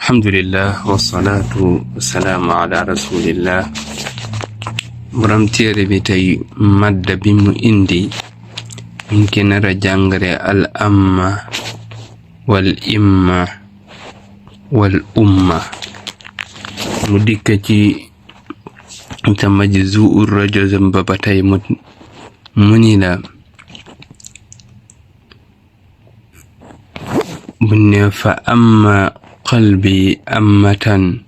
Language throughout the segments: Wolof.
alhamdulillah wasalaatu wasalaamu ala rasulillah. borom téere bi tey madda bi mu indi ñu ngi nar a jàngale al amma wal imma wal umma. mu dikk ci tamajzuu rajazam ba tey mu ni la bu ne fa amma qalbi ammatan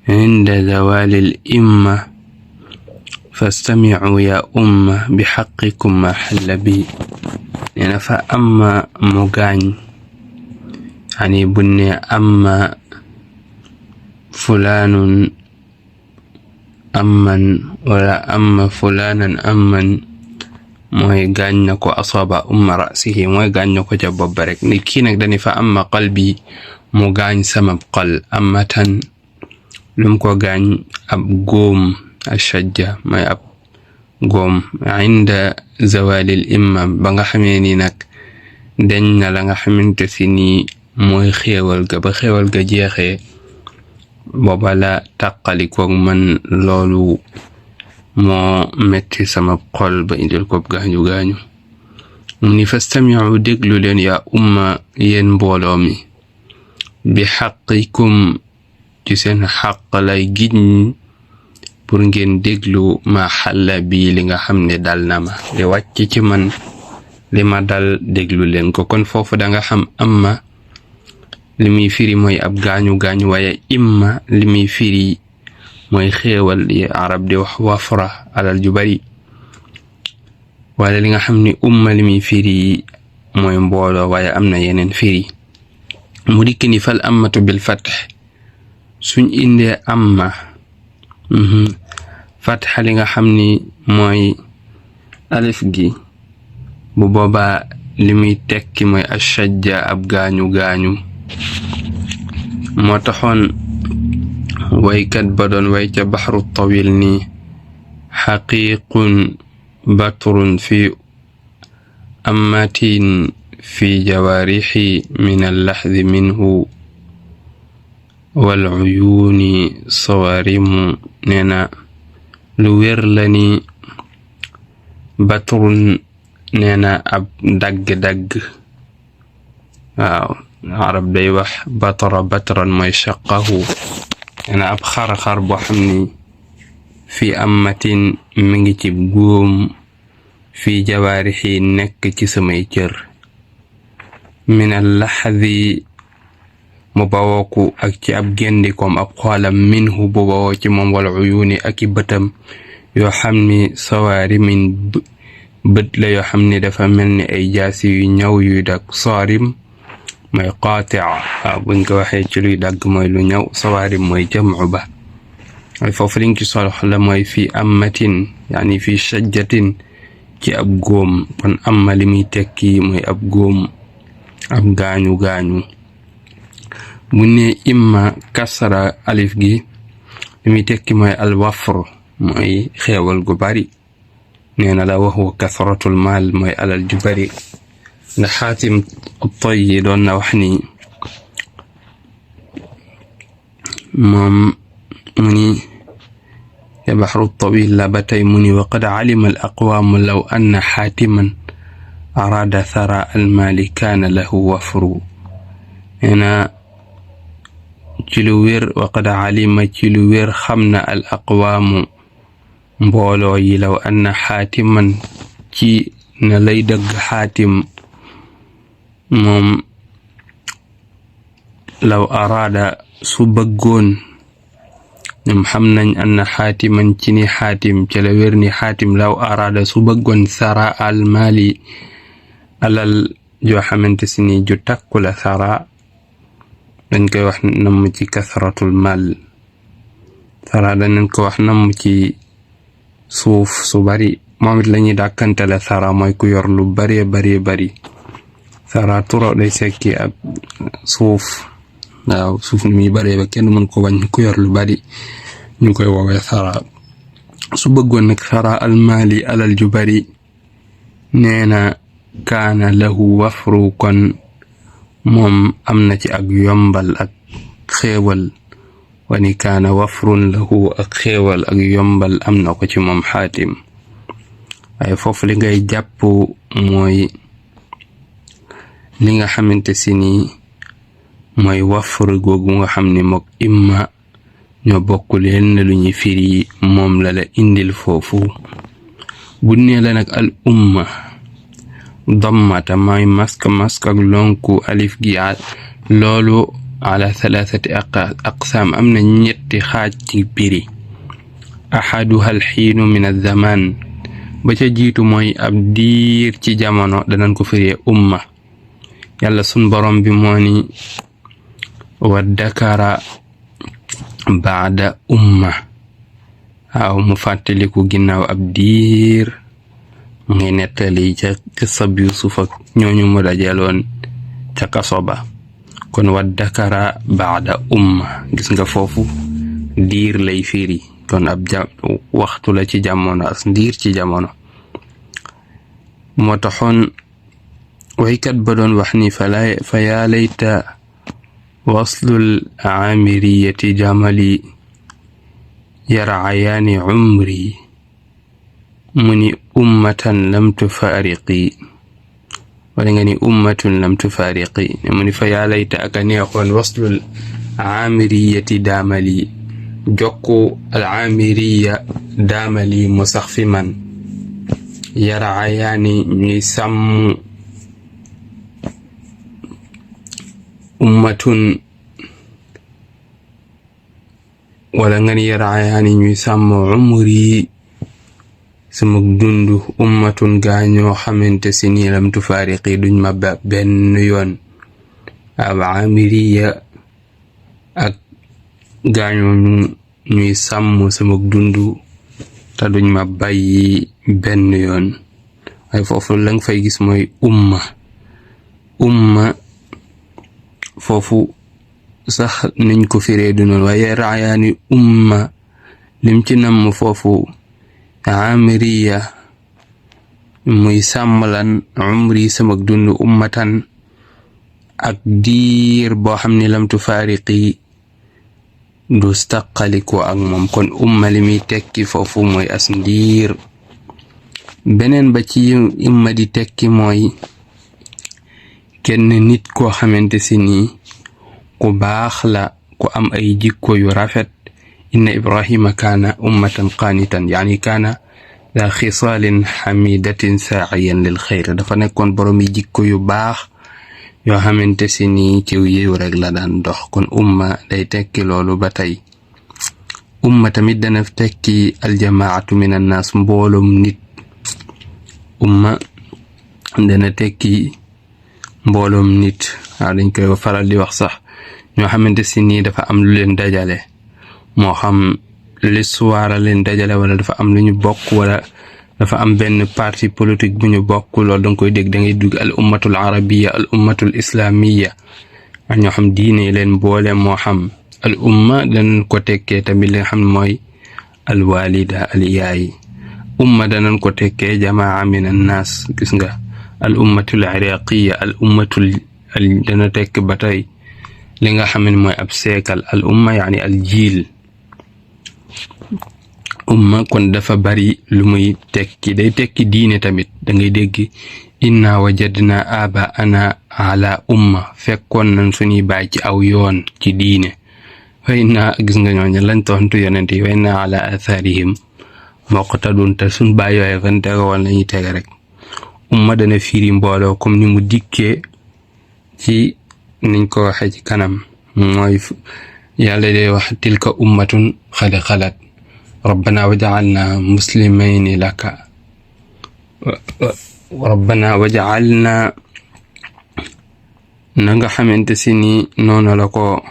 inda zawalil imma fastami'u ya umma bi haqqikum ma halla bi. neena fa amma mu gaañ yani bu ne amma fulanun amman wala amma fulanan amman mooy gaañ na ko asaba umma ra'sihi mooy gaañ na ko ca bopp rek. ni kii nag dani fa amma qalbi mu gaañ sama xol ammatan lum ko gaañ ab góom ashajja mooy ab góom inda zawalil imma ba nga xamee ni nag deñ na la nga xamante si ni mooy xéewal ga ba xéewal ga jeexee booba la tàqalikoog man loolu moo metti sama xol ba indil ko gaañu gaañu. mu ni fastami'u déglu leen yaa umma yéen mbooloo mi bi xaqikum ci seen xaq lay giñ pour ngeen déglu ma xalla bi li nga xam ne dal na ma li wàcc ci man li ma dal déglu leen ko. kon foofu da nga xam amma li muy firi mooy ab gaañu gaañu waaye imma li muy firi mooy xéewal yi arab di wax wafra alal ju bari. wala li nga xam ni umma li muy firi mooy mbooloo waaye am na yeneen firi. mu dikk ni fal ammatu bil fath suñ indee amma fath li nga xam ni mooy alif gi bu boobaa li muy tekki mooy ashajja ab gaañu gaañu. moo taxoon waykat ba doon way ca baxru tawil ni xaqiiqun batrun fi ammatin fi jawaarixi min allaxdi minhu wal uyuuni sawarimu. neena lu wér la ni batrun neena ab dagg-dagg. waaw arab day wax batara batran mooy shaqahu. neena ab xar-xar boo xam ni fi ammatin mi ngi ci góom fi jawaarixi nekk ci samay cër min allaxdi mu bawooku ak ci ab géndikoom ab xoolam minhu bu bawoo ci moom wala uyuuni ak i bëtam yoo xam ni sawaarimin bët la yoo xam ni dafa mel ni ay jaasi yu ñaw yuy dag. saarim mooy qaati' waaw buñ ko waxee ci luy dagg mooy lu ñaw. sawaarim mooy jamcu ba. waaye foofu liñ ci soxla mooy fi ammatin yani fi shajjatin ci ab góom. kon amma li muy tekki mooy ab góom ab gaañu gaañu. bu ne imma kasra alif gi li muy tekki mooy alwafr mooy xeewal gu bari. neena la wax wa kasratul maal mooy alal ju bari. ndax xaatim at-Tayyi doon na wax ni moom mu ni ya baxru tawil la ba tey mu ni wa qad alima al aqwaamu law anna xaatiman araada thara almaali kaana lahu wafru. neena ci lu wér wa qad alima ci lu wér xam na al aqwaamu mbooloo yi law anna xaatiman ci na lay dëgg xaatim moom law araada su bëggoon ñoom xam nañ anna xaatiman ci ni xaatim ci la wér ni xaatim law araada su bëggoon sara al maali alal joo xamante si ni ju takku la sara dañ koy wax namm ci kasratul mal. sara dañ ko wax namm ci suuf su bari moom it lañuy dàkkante la sara mooy ku yor lu bari bari bari. sara turo day sekki ab suuf. waaw suuf ni muy baree ba kenn mën ko wàññi ku yor lu bari ñu koy woowee sara. su bëggoon nag sara almaali alal ju bari neena kaana lahu wafru kon moom am na ci ak yombal ak xéewal wani kaana wafrun lahu ak xéewal ak yombal am na ko ci moom Xaatim. waaye foofu li ngay jàpp mooy li nga xamante si ni mooy wafr googu nga xam ni mook imma ñoo bokk leen lu ñuy firi moom la indil foofu. bu nee la nag al umma dammata mooy mask ak lonku alif gi loolu ala thalathati aqsaam am na ñetti xaaj ci biri. ahaduha al xiinu min az-zaman ba ca jiitu mooy ab diir ci jamono danañ ko firee umma. yàlla sun borom bi moo ni wa dakara baada umma waaw mu fàttaliku ginnaaw ab diir mu ngi nettali ca qissab Yuusuf ak ñooñu mu dajaloon ca kaso ba. kon wa dakara baada umma gis nga foofu diir lay firi kon ab waxtu la ci jamono as diir ci jamono. moo taxoon waykat ba doon wax ni fa yaa layta waslul aamiriyati jamali yarcayaani umri mu ni ummatan lam tufaariqi wala nga ni ummatun lam tufaariqi mu ni fa yaa layta aka neexoon waslul aamiriyati daamali jokku al aamiriya daamali mu sax fi man yarcayaani ñuy sàmm ummatun wala nga ni yarcayaani ñuy sàmm umri sama dundu ummatun gaa ñoo xamante si nii lam tufaariqi duñ ma ba benn yoon. ab amiriya ak gaañoo ñuy sàmm sama dundu te duñ ma bàyyi benn yoon. waaye foofu la nga fay gis mooy umma foofu sax niñ ko firee du noonu waaye raayaani umma lim ci namm foofu amiriya muy sàmmlan umri sama dund ummatan ak diir boo xam ni lam tufaariqi du staqaliko ak moom. kon umma li muy tekki foofu mooy as ndiir. beneen ba ci umma di tekki mooy kenn nit koo xamante si nii ku baax la ku am ay jikko yu rafet. inna ibrahima kaana ummatan qaanitan yaani kaana daa xisaalin xamidatin saaciyan lil xeyr dafa nekkoon borom yi jikko yu baax yoo xamante si ni ciw yiw rek la daan dox. kon umma day tekki loolu ba tey. umma tamit dana tekki aljamaatu min annaas mbooloom nit. umma dana tekki mbooloom nit waaw dañ koy faral di wax sax ñoo xamante si nii dafa am lu leen dajale moo xam l'histoire leen dajale wala dafa am lu ñu bokk wala dafa am benn parti politique bu ñu bokk. loolu danga koy dégg da ngay dugg al ummatul arabiya al ummatul islamiya ak ñoo xam diine leen boole. moo xam al umma danañ ko tekkee tamit li nga xam mooy al walida al yaay. umma danañ ko tekkee jamaa min an naas gis nga al ummatul iraqiya al ummatul dana tekk ba tey li nga xam ne mooy ab seekal. al umma yaani al jiil. umma kon dafa bari lu muy tekki day tekki diine tamit da ngay dégg inna wajadna aba ana ala umma fekkoon nañ suñuy baay ci aw yoon ci diine. wa inna gis nga ñooñu lañ tontu yonent yi wa inna ala atharihim muqtadun te suñ baay yooye fan tegoon lañuy tege rek. umma dana firi mbooloo comme ni mu dikkee ci niñ ko waxee ci kanam mooy yàlla day wax tilka ummatun xad xalat rabbana waj'alna muslimayni laka rabbana waj'alna na nga xamante si ni noonu la ko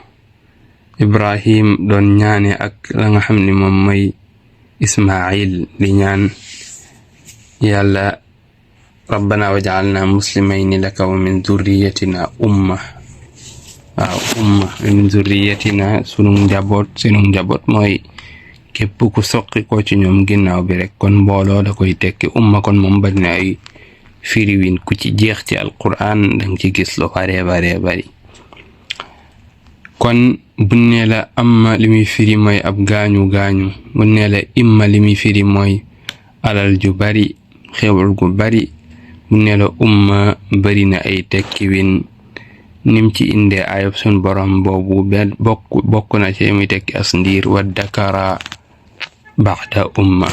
Ibrahim doon ñaane ak la nga xam ni moom mooy Ismail di ñaan yàlla rabbana waj'alna muslimayni laka wa min dhurriyyatina umma. waaw umma min dhurriyyatina sunu njaboot mooy képp ku soqi ko ci ñoom ginnaaw bi rek. kon mbooloo da koy tekki. umma kon moom bari na ay firiwin ku ci jeex ci alquran danga ci gis lu bare bari. kon bu ne la amma li muy firi mooy ab gaañu gaañu, bu ne la imma li muy firi mooy alal ju bari, xewal gu bari, bu ne la umma bari na ay tekkiwin. nim ci indee ayab sun borom boobu bokk na ci muy tekki as ndiir wa dakara baxda umma.